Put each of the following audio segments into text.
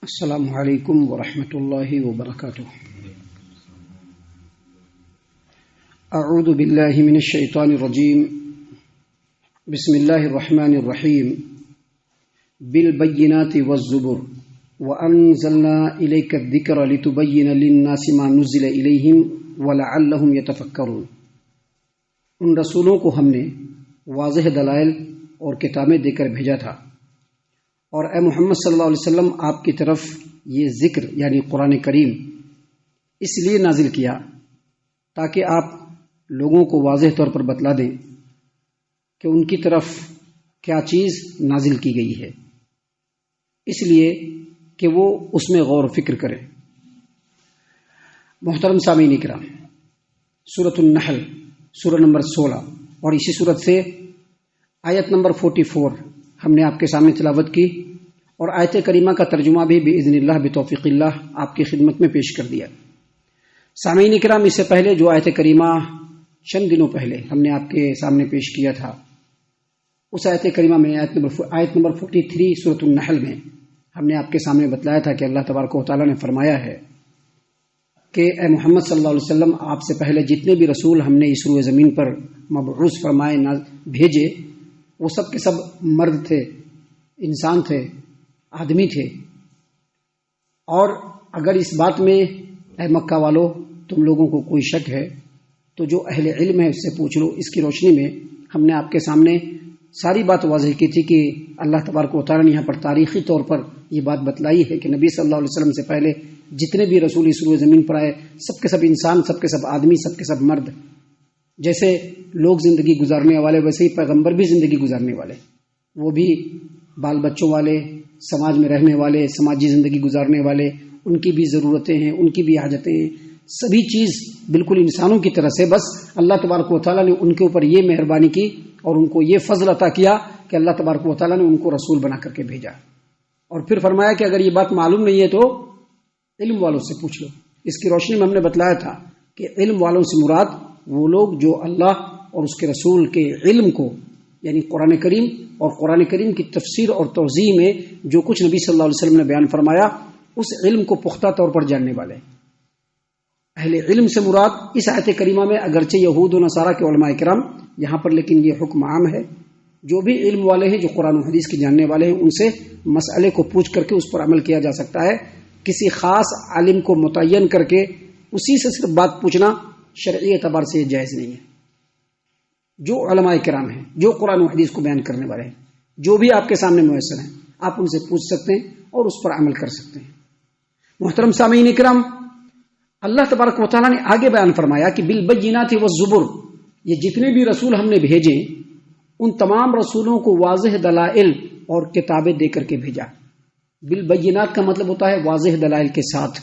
السلام علیکم ورحمۃ اللہ وبرکاتہ۔ اعوذ باللہ من الشیطان الرجیم، بسم اللہ الرحمن الرحیم۔ بالبینات والزبر وانزلنا الیک الذکر لتبین للناس ما نزل الیہم ولعلہم یتفکرون۔ ان رسولوں کو ہم نے واضح دلائل اور کتابیں دے کر بھیجا تھا، اور اے محمد صلی اللہ علیہ وسلم آپ کی طرف یہ ذکر یعنی قرآن کریم اس لیے نازل کیا تاکہ آپ لوگوں کو واضح طور پر بتلا دیں کہ ان کی طرف کیا چیز نازل کی گئی ہے، اس لیے کہ وہ اس میں غور و فکر کریں۔ محترم سامعین کرام، سورۃ النحل سورہ نمبر 16 اور اسی سورت سے آیت نمبر 44 ہم نے آپ کے سامنے تلاوت کی، اور آیت کریمہ کا ترجمہ بھی باذن اللہ بتوفیق اللہ آپ کی خدمت میں پیش کر دیا۔ سامعین کرام، اس سے پہلے جو آیت کریمہ چند دنوں پہلے ہم نے آپ کے سامنے پیش کیا تھا، اس آیت کریمہ میں آیت نمبر 43 سورۃ النحل میں ہم نے آپ کے سامنے بتلایا تھا کہ اللہ تبارک و تعالیٰ نے فرمایا ہے کہ اے محمد صلی اللہ علیہ وسلم، آپ سے پہلے جتنے بھی رسول ہم نے اس روئے زمین پر مبعوث فرمائے بھیجے، وہ سب کے سب مرد تھے، انسان تھے، آدمی تھے۔ اور اگر اس بات میں اے مکہ والو تم لوگوں کو کوئی شک ہے تو جو اہل علم ہے اس سے پوچھ لو۔ اس کی روشنی میں ہم نے آپ کے سامنے ساری بات واضح کی تھی کہ اللہ تبارک و تعالیٰ نے یہاں پر تاریخی طور پر یہ بات بتلائی ہے کہ نبی صلی اللہ علیہ وسلم سے پہلے جتنے بھی رسول اس روئے زمین پر آئے، سب کے سب انسان، سب کے سب آدمی، سب کے سب مرد، جیسے لوگ زندگی گزارنے والے ویسے ہی پیغمبر بھی زندگی گزارنے والے، وہ بھی بال بچوں والے، سماج میں رہنے والے، سماجی زندگی گزارنے والے، ان کی بھی ضرورتیں ہیں، ان کی بھی حاجتیں ہیں، سبھی چیز بالکل انسانوں کی طرح سے۔ بس اللہ تبارک و تعالیٰ نے ان کے اوپر یہ مہربانی کی اور ان کو یہ فضل عطا کیا کہ اللہ تبارک و تعالیٰ نے ان کو رسول بنا کر کے بھیجا، اور پھر فرمایا کہ اگر یہ بات معلوم نہیں ہے تو علم والوں سے پوچھ لو۔ اس کی روشنی میں ہم نے بتلایا تھا کہ علم والوں سے مراد وہ لوگ جو اللہ اور اس کے رسول کے علم کو یعنی قرآن کریم اور قرآن کریم کی تفسیر اور توضیح میں جو کچھ نبی صلی اللہ علیہ وسلم نے بیان فرمایا، اس علم کو پختہ طور پر جاننے والے۔ اہل علم سے مراد اس آیت کریمہ میں اگرچہ یہود و نصارہ کے علماء کرام یہاں پر، لیکن یہ حکم عام ہے، جو بھی علم والے ہیں، جو قرآن و حدیث کی جاننے والے ہیں، ان سے مسئلے کو پوچھ کر کے اس پر عمل کیا جا سکتا ہے۔ کسی خاص عالم کو متعین کر کے اسی سے صرف بات پوچھنا شرعی اعتبار سے جائز نہیں ہے۔ جو علماء کرام ہیں، جو قرآن و حدیث کو بیان کرنے والے ہیں، جو بھی آپ کے سامنے میسر ہیں، آپ ان سے پوچھ سکتے ہیں اور اس پر عمل کر سکتے ہیں۔ محترم سامعین کرام، اللہ تبارک و تعالیٰ نے آگے بیان فرمایا کہ بالبینات والزبر، یہ جتنے بھی رسول ہم نے بھیجے ان تمام رسولوں کو واضح دلائل اور کتابیں دے کر کے بھیجا۔ بالبینات کا مطلب ہوتا ہے واضح دلائل کے ساتھ،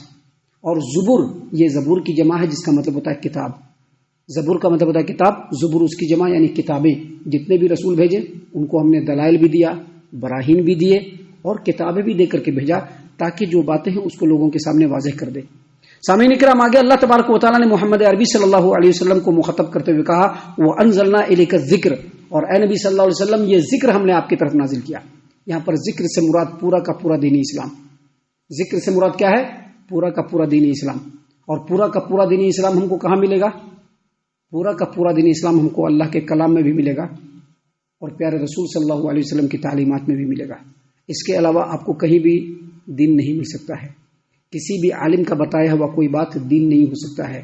اور زبر یہ زبور کی جمع ہے جس کا مطلب ہوتا ہے کتاب۔ زبور کا مطلب ہوتا ہے کتاب، زبر اس کی جمع یعنی کتابیں۔ جتنے بھی رسول بھیجے ان کو ہم نے دلائل بھی دیا، براہین بھی دیے اور کتابیں بھی دے کر کے بھیجا تاکہ جو باتیں ہیں اس کو لوگوں کے سامنے واضح کر دے۔ سامعین کرام، آگے اللہ تبارک و تعالیٰ نے محمد عربی صلی اللہ علیہ وسلم کو مخاطب کرتے ہوئے کہا وَأَنزَلْنَا إِلَيْكَ الذِّكْرَ، اور اے نبی صلی اللہ علیہ وسلم یہ ذکر ہم نے آپ کی طرف نازل کیا۔ یہاں پر ذکر سے مراد پورا کا پورا دین اسلام۔ ذکر سے مراد کیا ہے؟ پورا کا پورا دین اسلام۔ اور پورا کا پورا دین اسلام ہم کو کہاں ملے گا؟ پورا کا پورا دین اسلام ہم کو اللہ کے کلام میں بھی ملے گا اور پیارے رسول صلی اللہ علیہ وسلم کی تعلیمات میں بھی ملے گا۔ اس کے علاوہ آپ کو کہیں بھی دین نہیں مل سکتا ہے۔ کسی بھی عالم کا بتایا ہوا کوئی بات دین نہیں ہو سکتا ہے۔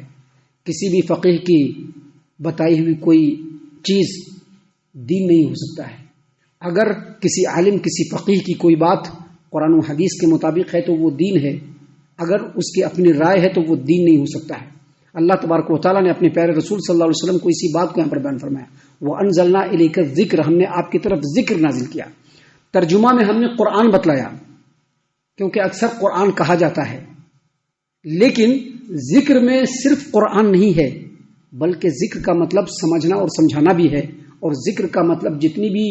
کسی بھی فقیہ کی بتائی ہوئی کوئی چیز دین نہیں ہو سکتا ہے۔ اگر کسی عالم، کسی فقیہ کی کوئی بات قرآن و حدیث کے مطابق ہے تو وہ دین ہے، اگر اس کی اپنی رائے ہے تو وہ دین نہیں ہو سکتا ہے۔ اللہ تبارک و تعالیٰ نے اپنے پیارے رسول صلی اللہ علیہ وسلم کو اسی بات کو یہاں پر بیان فرمایا وَأَنزَلْنَا إِلَيْكَ الذِّكْرَ، ہم نے آپ کی طرف ذکر نازل کیا۔ ترجمہ میں ہم نے قرآن بتلایا کیونکہ اکثر قرآن کہا جاتا ہے، لیکن ذکر میں صرف قرآن نہیں ہے بلکہ ذکر کا مطلب سمجھنا اور سمجھانا بھی ہے، اور ذکر کا مطلب جتنی بھی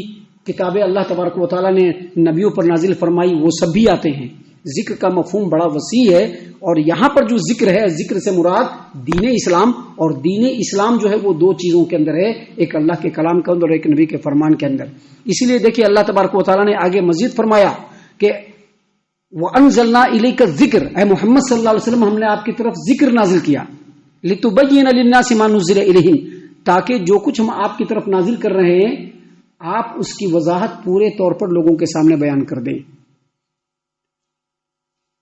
کتابیں اللہ تبارک و تعالیٰ نے نبیوں پر نازل فرمائی وہ سب بھی آتے ہیں۔ ذکر کا مفہوم بڑا وسیع ہے، اور یہاں پر جو ذکر ہے، ذکر سے مراد دین اسلام، اور دین اسلام جو ہے وہ دو چیزوں کے اندر ہے، ایک اللہ کے کلام کے اندر اور ایک نبی کے فرمان کے اندر۔ اسی لیے دیکھیے اللہ تبارک و تعالیٰ نے آگے مزید فرمایا کہ وَأَنزَلْنَا إِلَيْكَ الذِّكْرَ، اے محمد صلی اللہ علیہ وسلم ہم نے آپ کی طرف ذکر نازل کیا، لِتُبَيِّنَ لِلنَّاسِ مَا نُزِّلَ إِلَيْهِمْ، تاکہ جو کچھ ہم آپ کی طرف نازل کر رہے ہیں آپ اس کی وضاحت پورے طور پر لوگوں کے سامنے بیان کر دیں.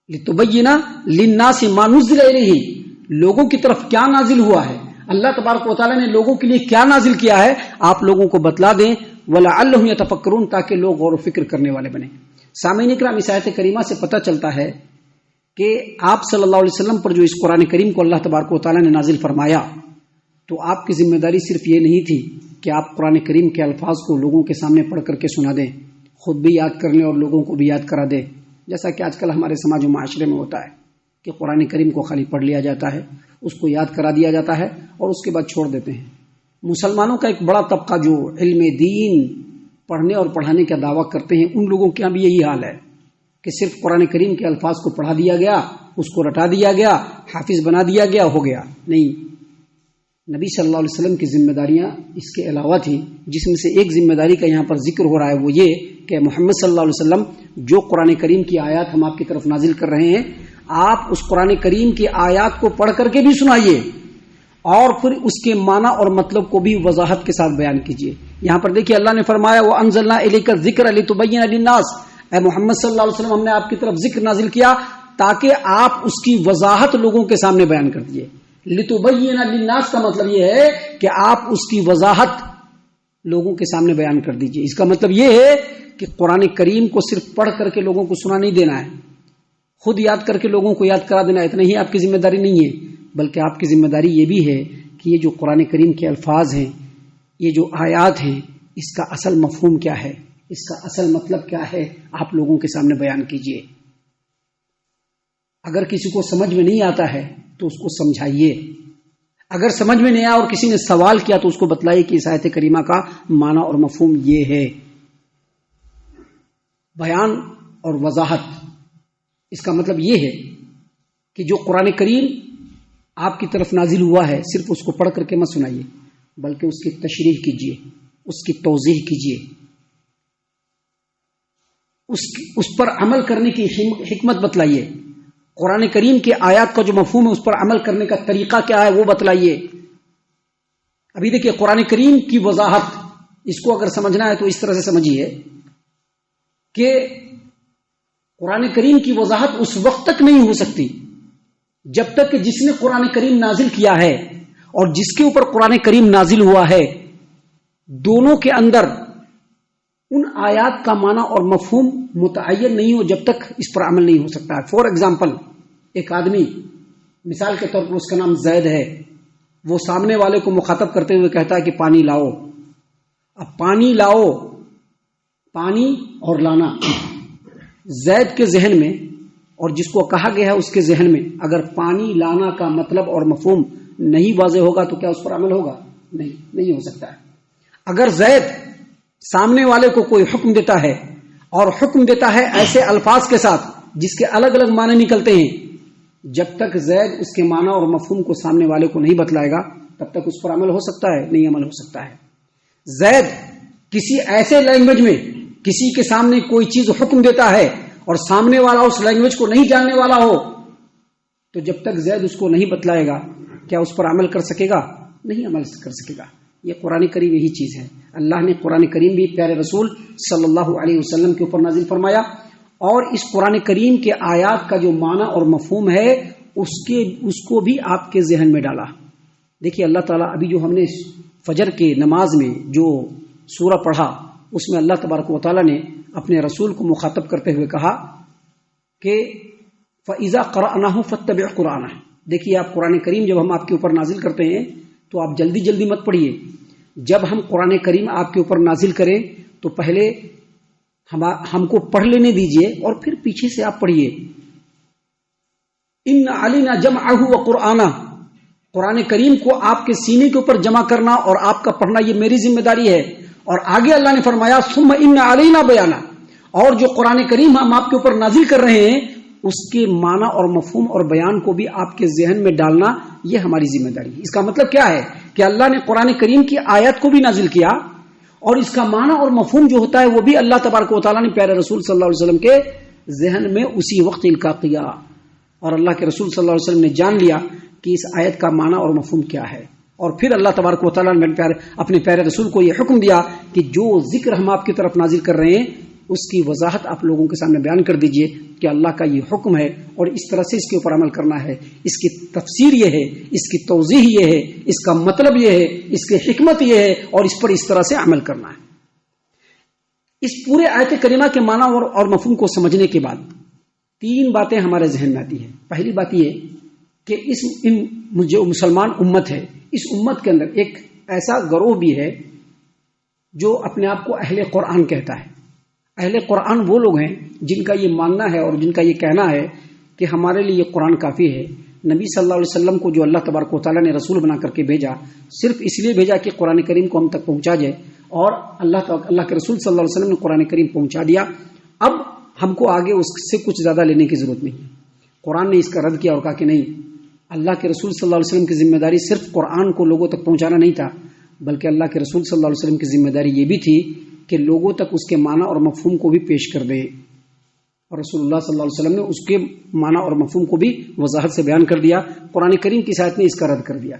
لِتُبَيِّنَ لِلنَّاسِ مَا نُزِّلَ إِلَيْهِمْ، لوگوں کی طرف کیا نازل ہوا ہے، اللہ تبارک و تعالیٰ نے لوگوں کے لیے کیا نازل کیا ہے آپ لوگوں کو بتلا دیں. وَلَعَلَّهُمْ يَتَفَكَّرُونَ، تاکہ لوگ غور و فکر کرنے والے بنیں. سامعین اکرام، اس آیت کریمہ سے پتہ چلتا ہے کہ آپ صلی اللہ علیہ وسلم پر جو اس قرآن کریم کو اللہ تبارک و تعالیٰ نے نازل فرمایا تو آپ کی ذمہ داری صرف یہ نہیں تھی کہ آپ قرآن کریم کے الفاظ کو لوگوں کے سامنے پڑھ کر کے سنا دیں، خود بھی یاد کر لیں اور لوگوں کو بھی یاد کرا دیں، جیسا کہ آج کل ہمارے سماج و معاشرے میں ہوتا ہے کہ قرآن کریم کو خالی پڑھ لیا جاتا ہے، اس کو یاد کرا دیا جاتا ہے اور اس کے بعد چھوڑ دیتے ہیں. مسلمانوں کا ایک بڑا طبقہ جو علم دین پڑھنے اور پڑھانے کا دعویٰ کرتے ہیں ان لوگوں کے یہاں بھی یہی حال ہے کہ صرف قرآن کریم کے الفاظ کو پڑھا دیا گیا، اس کو رٹا دیا گیا، حافظ بنا دیا گیا، ہو گیا. نہیں، نبی صلی اللہ علیہ وسلم کی ذمہ داریاں اس کے علاوہ تھیں، جس میں سے ایک ذمہ داری کا یہاں پر ذکر ہو رہا ہے، وہ یہ کہ محمد صلی اللہ علیہ وسلم جو قرآن کریم کی آیات ہم آپ کی طرف نازل کر رہے ہیں آپ اس قرآن کریم کی آیات کو پڑھ کر کے بھی سنائیے اور پھر اس کے معنی اور مطلب کو بھی وضاحت کے ساتھ بیان کیجیے. یہاں پر دیکھیے اللہ نے فرمایا وَأَنزَلْنَا إِلَيْكَ الذِّكْرَ لِتُبَيِّنَ لِلنَّاسِ، اے محمد صلی اللہ علیہ وسلم ہم نے آپ کی طرف ذکر نازل کیا تاکہ آپ اس کی وضاحت لوگوں کے سامنے بیان کر دیجیے. لِتُبَيِّنَ لِلنَّاسِ کا مطلب یہ ہے کہ آپ اس کی وضاحت لوگوں کے سامنے بیان کر دیجیے. اس کا مطلب یہ ہے کہ قرآن کریم کو صرف پڑھ کر کے لوگوں کو سنا نہیں دینا ہے، خود یاد کر کے لوگوں کو یاد کرا دینا اتنا ہی آپ کی ذمہ داری نہیں ہے، بلکہ آپ کی ذمہ داری یہ بھی ہے کہ یہ جو قرآن کریم کے الفاظ ہیں، یہ جو آیات ہیں، اس کا اصل مفہوم کیا ہے، اس کا اصل مطلب کیا ہے، آپ لوگوں کے سامنے بیان کیجیے. اگر کسی کو سمجھ میں نہیں آتا ہے تو اس کو سمجھائیے، اگر سمجھ میں نہیں آیا اور کسی نے سوال کیا تو اس کو بتلائیے کہ اس آیت کریمہ کا معنی اور مفہوم یہ ہے. بیان اور وضاحت، اس کا مطلب یہ ہے کہ جو قرآن کریم آپ کی طرف نازل ہوا ہے صرف اس کو پڑھ کر کے مت سنائیے، بلکہ اس کی تشریح کیجیے، اس کی توضیح کیجیے، اس پر عمل کرنے کی حکمت بتلائیے. قرآن کریم کے آیات کا جو مفہوم ہے اس پر عمل کرنے کا طریقہ کیا ہے وہ بتلائیے. ابھی دیکھیے قرآن کریم کی وضاحت، اس کو اگر سمجھنا ہے تو اس طرح سے سمجھیے کہ قرآن کریم کی وضاحت اس وقت تک نہیں ہو سکتی جب تک کہ جس نے قرآن کریم نازل کیا ہے اور جس کے اوپر قرآن کریم نازل ہوا ہے دونوں کے اندر ان آیات کا معنی اور مفہوم متعین نہیں ہو، جب تک اس پر عمل نہیں ہو سکتا ہے. فار ایگزامپل، ایک آدمی مثال کے طور پر اس کا نام زید ہے، وہ سامنے والے کو مخاطب کرتے ہوئے کہتا ہے کہ پانی لاؤ. اب پانی لاؤ، پانی اور لانا زید کے ذہن میں اور جس کو کہا گیا ہے اس کے ذہن میں اگر پانی لانا کا مطلب اور مفہوم نہیں واضح ہوگا تو کیا اس پر عمل ہوگا؟ نہیں ہو سکتا ہے. اگر زید سامنے والے کو کوئی حکم دیتا ہے اور حکم دیتا ہے ایسے الفاظ کے ساتھ جس کے الگ الگ معنی نکلتے ہیں، جب تک زید اس کے معنی اور مفہوم کو سامنے والے کو نہیں بتلائے گا تب تک اس پر عمل ہو سکتا ہے؟ نہیں عمل ہو سکتا ہے. زید کسی ایسے لینگویج میں کسی کے سامنے کوئی چیز حکم دیتا ہے اور سامنے والا اس لینگویج کو نہیں جاننے والا ہو تو جب تک زید اس کو نہیں بتلائے گا کیا اس پر عمل کر سکے گا؟ نہیں عمل کر سکے گا. یہ قرآن کریم یہی چیز ہے. اللہ نے قرآن کریم بھی پیارے رسول صلی اللہ علیہ وسلم کے اوپر نازل فرمایا اور اس قرآن کریم کے آیات کا جو معنی اور مفہوم ہے اس کو بھی آپ کے ذہن میں ڈالا. دیکھیے اللہ تعالیٰ ابھی جو ہم نے فجر کے نماز میں جو سورہ پڑھا اس میں اللہ تبارک و تعالیٰ نے اپنے رسول کو مخاطب کرتے ہوئے کہا کہ فَإِذَا قَرَأْنَاهُ فَاتَّبِعْ قُرْآنَهُ. دیکھیے آپ قرآن کریم جب ہم آپ کے اوپر نازل کرتے ہیں تو آپ جلدی جلدی مت پڑھیے. جب ہم قرآن کریم آپ کے اوپر نازل کریں تو پہلے ہم کو پڑھ لینے دیجئے اور پھر پیچھے سے آپ پڑھیے. إِنَّ عَلَيْنَا جَمْعَهُ وَقُرْآنَهُ. قرآن کریم کو آپ کے سینے کے اوپر جمع کرنا اور آپ کا پڑھنا یہ میری ذمہ داری ہے. اور آگے اللہ نے فرمایا ثُمَّ إِنَّ عَلَيْنَا بَيَانَهُ. اور جو قرآن کریم ہم آپ کے اوپر نازل کر رہے ہیں اس کے معنی اور مفہوم اور بیان کو بھی آپ کے ذہن میں ڈالنا یہ ہماری ذمہ داری ہے. اس کا مطلب کیا ہے کہ اللہ نے قرآن کریم کی آیت کو بھی نازل کیا اور اس کا معنی اور مفہوم جو ہوتا ہے وہ بھی اللہ تبارک و تعالیٰ نے پیارے رسول صلی اللہ علیہ وسلم کے ذہن میں اسی وقت القاء کیا، اور اللہ کے رسول صلی اللہ علیہ وسلم نے جان لیا کہ اس آیت کا معنی اور مفہوم کیا ہے، اور پھر اللہ تبارک و تعالیٰ نے اپنے پیارے رسول کو یہ حکم دیا کہ جو ذکر ہم آپ کی طرف نازل کر رہے ہیں اس کی وضاحت آپ لوگوں کے سامنے بیان کر دیجئے کہ اللہ کا یہ حکم ہے اور اس طرح سے اس کے اوپر عمل کرنا ہے، اس کی تفسیر یہ ہے، اس کی توضیح یہ ہے، اس کا مطلب یہ ہے، اس کی حکمت یہ ہے، اور اس پر اس طرح سے عمل کرنا ہے۔ اس پورے آیت کریمہ کے معنی اور مفہوم کو سمجھنے کے بعد 3 باتیں ہمارے ذہن میں آتی ہیں۔ پہلی بات یہ کہ جو مسلمان امت ہے، اس امت کے اندر ایک ایسا گروہ بھی ہے جو اپنے آپ کو اہل قرآن کہتا ہے۔ اہل قرآن وہ لوگ ہیں جن کا یہ ماننا ہے اور جن کا یہ کہنا ہے کہ ہمارے لیے یہ قرآن کافی ہے۔ نبی صلی اللہ علیہ وسلم کو جو اللہ تبارک و تعالیٰ نے رسول بنا کر کے بھیجا، صرف اس لیے بھیجا کہ قرآن کریم کو ہم تک پہنچا جائے، اور اللہ کے رسول صلی اللہ علیہ وسلم نے قرآن کریم پہنچا دیا۔ اب ہم کو آگے اس سے کچھ زیادہ لینے کی ضرورت نہیں ہے۔ قرآن نے اس کا رد کیا اور کہا کہ نہیں، اللہ کے رسول صلی اللہ علیہ وسلم کی ذمہ داری صرف قرآن کو لوگوں تک پہنچانا نہیں تھا، بلکہ اللہ کے رسول صلی اللہ علیہ وسلم کی ذمہ داری یہ بھی تھی کہ لوگوں تک اس کے معنی اور مفہوم کو بھی پیش کر دے، اور رسول اللہ صلی اللہ علیہ وسلم نے اس کے معنی اور مفہوم کو بھی وضاحت سے بیان کر دیا۔ قرآن کریم کی آیت نے اس کا رد کر دیا۔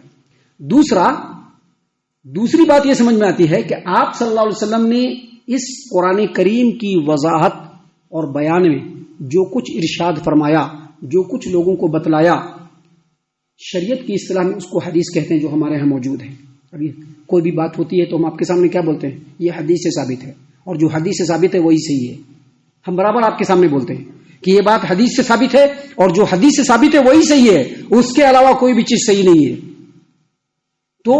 دوسری بات یہ سمجھ میں آتی ہے کہ آپ صلی اللہ علیہ وسلم نے اس قرآن کریم کی وضاحت اور بیان میں جو کچھ ارشاد فرمایا، جو کچھ لوگوں کو بتلایا، شریعت کی اصطلاح میں اس کو حدیث کہتے ہیں، جو ہمارے ہاں موجود ہے۔ ابھی کوئی بھی بات ہوتی ہے تو ہم آپ کے سامنے کیا بولتے ہیں؟ یہ حدیث سے ثابت ہے، اور جو حدیث سے ثابت ہے وہی صحیح ہے۔ ہم برابر آپ کے سامنے بولتے ہیں کہ یہ بات حدیث سے ثابت ہے، اور جو حدیث سے ثابت ہے وہی صحیح ہے، اس کے علاوہ کوئی بھی چیز صحیح نہیں ہے۔ تو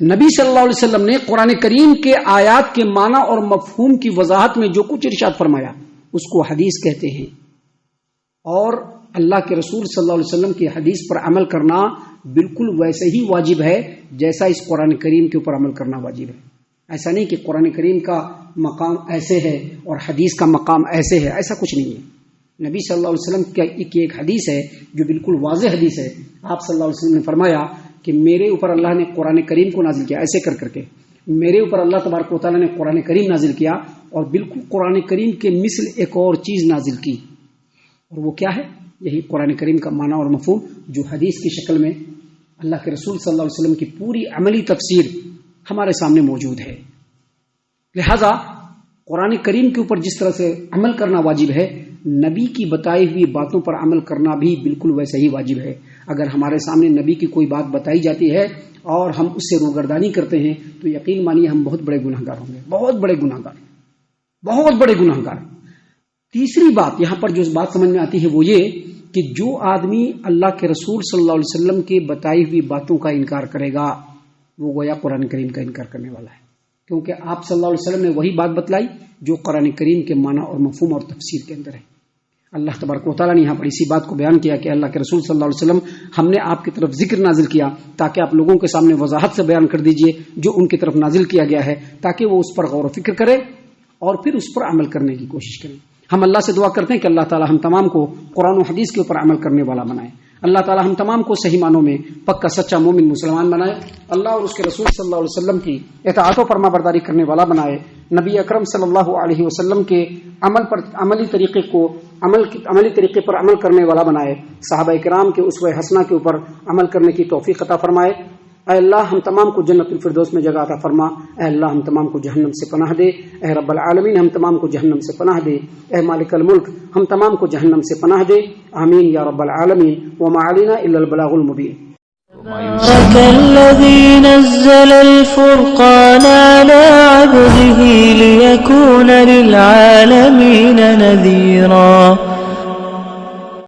نبی صلی اللہ علیہ وسلم نے قرآن کریم کے آیات کے معنی اور مفہوم کی وضاحت میں جو کچھ ارشاد فرمایا اس کو حدیث کہتے ہیں، اور اللہ کے رسول صلی اللہ علیہ وسلم کی حدیث پر عمل کرنا بالکل ویسے ہی واجب ہے جیسا اس قرآن کریم کے اوپر عمل کرنا واجب ہے۔ ایسا نہیں کہ قرآن کریم کا مقام ایسے ہے اور حدیث کا مقام ایسے ہے، ایسا کچھ نہیں ہے۔ نبی صلی اللہ علیہ وسلم کی ایک حدیث ہے جو بالکل واضح حدیث ہے۔ آپ صلی اللہ علیہ وسلم نے فرمایا کہ میرے اوپر اللہ نے قرآن کریم کو نازل کیا، ایسے کر کے میرے اوپر اللہ تبارک و تعالیٰ نے قرآن کریم نازل کیا، اور بالکل قرآن کریم کے مثل ایک اور چیز نازل کی، اور وہ کیا ہے؟ یہی قرآن کریم کا معنی اور مفہوم جو حدیث کی شکل میں اللہ کے رسول صلی اللہ علیہ وسلم کی پوری عملی تفسیر ہمارے سامنے موجود ہے۔ لہذا قرآن کریم کے اوپر جس طرح سے عمل کرنا واجب ہے، نبی کی بتائی ہوئی باتوں پر عمل کرنا بھی بالکل ویسے ہی واجب ہے۔ اگر ہمارے سامنے نبی کی کوئی بات بتائی جاتی ہے اور ہم اس سے روگردانی کرتے ہیں تو یقین مانیے ہم بہت بڑے گناہگار ہوں گے، بہت بڑے گناہگار۔ تیسری بات یہاں پر جو بات سمجھ میں آتی ہے وہ یہ کہ جو آدمی اللہ کے رسول صلی اللہ علیہ وسلم کے بتائی ہوئی باتوں کا انکار کرے گا وہ گویا قرآن کریم کا انکار کرنے والا ہے، کیونکہ آپ صلی اللہ علیہ وسلم نے وہی بات بتلائی جو قرآن کریم کے معنی اور مفہوم اور تفسیر کے اندر ہے۔ اللہ تبارک و تعالیٰ نے یہاں پر اسی بات کو بیان کیا کہ اللہ کے رسول صلی اللہ علیہ وسلم ہم نے آپ کی طرف ذکر نازل کیا تاکہ آپ لوگوں کے سامنے وضاحت سے بیان کر دیجئے جو ان کی طرف نازل کیا گیا ہے، تاکہ وہ اس پر غور و فکر کرے اور پھر اس پر عمل کرنے کی کوشش کریں۔ ہم اللہ سے دعا کرتے ہیں کہ اللہ تعالیٰ ہم تمام کو قرآن و حدیث کے اوپر عمل کرنے والا بنائے۔ اللہ تعالیٰ ہم تمام کو صحیح معنوں میں پکا سچا مومن مسلمان بنائے۔ اللہ اور اس کے رسول صلی اللہ علیہ وسلم کی اطاعت و فرما برداری کرنے والا بنائے۔ نبی اکرم صلی اللہ علیہ وسلم کے عملی طریقے پر عمل کرنے والا بنائے۔ صحابہ کرام کے اسوہ حسنہ کے اوپر عمل کرنے کی توفیق عطا فرمائے۔ اے اللہ ہم تمام کو جنت الفردوس میں جگہ عطا فرما۔ اے اللہ ہم تمام کو جہنم سے پناہ دے۔ اے رب العالمین ہم تمام کو جہنم سے پناہ دے۔ اے مالک الملک ہم تمام کو جہنم سے پناہ دے۔ آمین یا رب العالمین۔ وما علینا الا البلاغ المبین۔ الذي نزل الفرقان على عبده ليكون للعالمين نذيرا